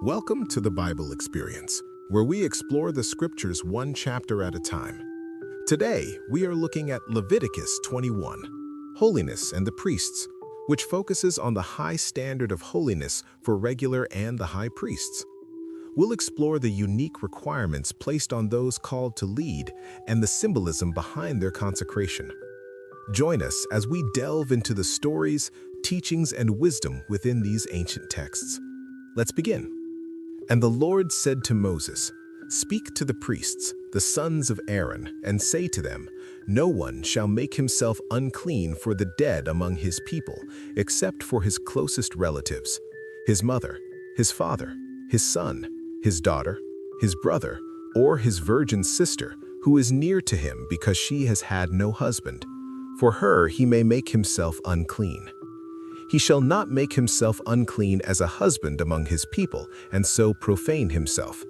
Welcome to the Bible Experience, where we explore the scriptures one chapter at a time. Today, we are looking at Leviticus 21, Holiness and the Priests, which focuses on the high standard of holiness for regular and the high priests. We'll explore the unique requirements placed on those called to lead and the symbolism behind their consecration. Join us as we delve into the stories, teachings, and wisdom within these ancient texts. Let's begin. And the Lord said to Moses, "Speak to the priests, the sons of Aaron, and say to them, No one shall make himself unclean for the dead among his people, except for his closest relatives, his mother, his father, his son, his daughter, his brother, or his virgin sister, who is near to him because she has had no husband. For her he may make himself unclean. He shall not make himself unclean as a husband among his people, and so profane himself.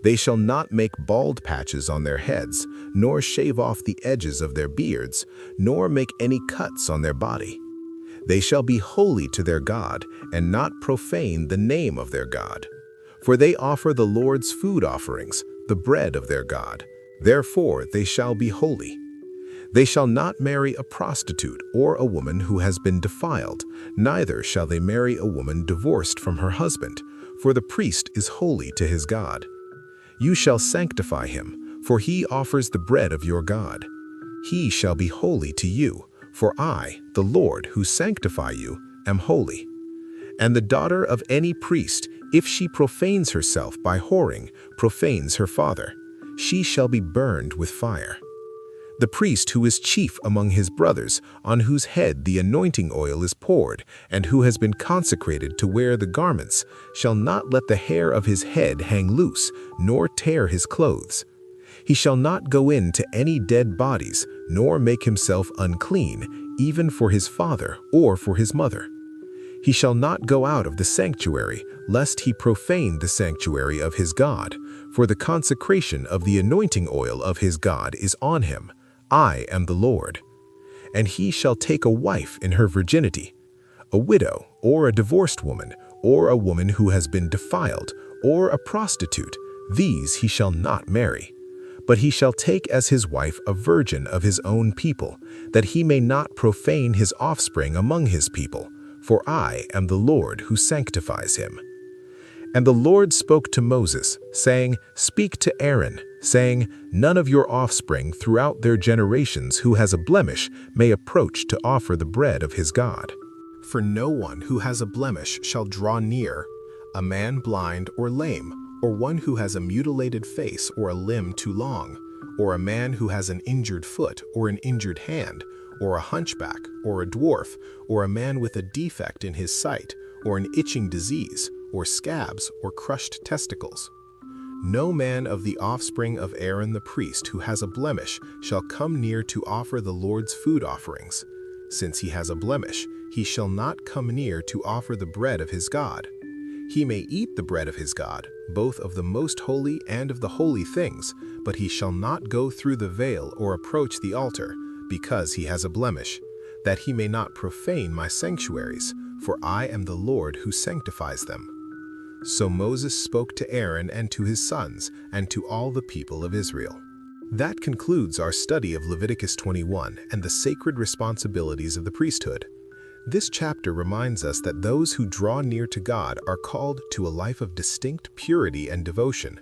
They shall not make bald patches on their heads, nor shave off the edges of their beards, nor make any cuts on their body. They shall be holy to their God, and not profane the name of their God. For they offer the Lord's food offerings, the bread of their God. Therefore they shall be holy. They shall not marry a prostitute or a woman who has been defiled, neither shall they marry a woman divorced from her husband, for the priest is holy to his God. You shall sanctify him, for he offers the bread of your God. He shall be holy to you, for I, the Lord, who sanctify you, am holy. And the daughter of any priest, if she profanes herself by whoring, profanes her father, she shall be burned with fire. The priest who is chief among his brothers, on whose head the anointing oil is poured, and who has been consecrated to wear the garments, shall not let the hair of his head hang loose, nor tear his clothes. He shall not go in to any dead bodies, nor make himself unclean, even for his father or for his mother. He shall not go out of the sanctuary, lest he profane the sanctuary of his God, for the consecration of the anointing oil of his God is on him. I am the Lord. And he shall take a wife in her virginity, a widow, or a divorced woman, or a woman who has been defiled, or a prostitute. These he shall not marry. But he shall take as his wife a virgin of his own people, that he may not profane his offspring among his people, for I am the Lord who sanctifies him. And the Lord spoke to Moses, saying, Speak to Aaron, saying, None of your offspring throughout their generations who has a blemish may approach to offer the bread of his God. For no one who has a blemish shall draw near, a man blind or lame, or one who has a mutilated face or a limb too long, or a man who has an injured foot or an injured hand, or a hunchback, or a dwarf, or a man with a defect in his sight, or an itching disease, or scabs, or crushed testicles. No man of the offspring of Aaron the priest who has a blemish shall come near to offer the Lord's food offerings. Since he has a blemish, he shall not come near to offer the bread of his God. He may eat the bread of his God, both of the most holy and of the holy things, but he shall not go through the veil or approach the altar, because he has a blemish, that he may not profane my sanctuaries, for I am the Lord who sanctifies them. So Moses spoke to Aaron and to his sons, and to all the people of Israel. That concludes our study of Leviticus 21 and the sacred responsibilities of the priesthood. This chapter reminds us that those who draw near to God are called to a life of distinct purity and devotion.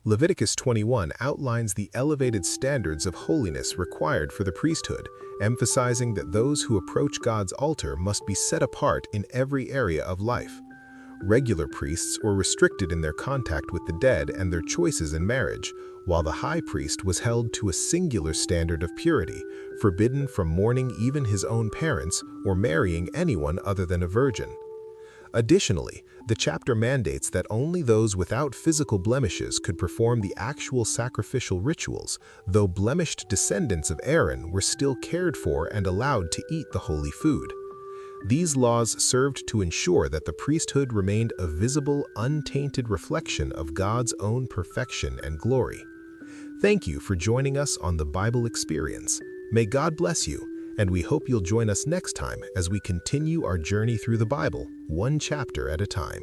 Leviticus 21 outlines the elevated standards of holiness required for the priesthood, emphasizing that those who approach God's altar must be set apart in every area of life. Regular priests were restricted in their contact with the dead and their choices in marriage, while the high priest was held to a singular standard of purity, forbidden from mourning even his own parents or marrying anyone other than a virgin. Additionally, the chapter mandates that only those without physical blemishes could perform the actual sacrificial rituals, though blemished descendants of Aaron were still cared for and allowed to eat the holy food. These laws served to ensure that the priesthood remained a visible, untainted reflection of God's own perfection and glory. Thank you for joining us on the Bible Experience. May God bless you, and we hope you'll join us next time as we continue our journey through the Bible, one chapter at a time.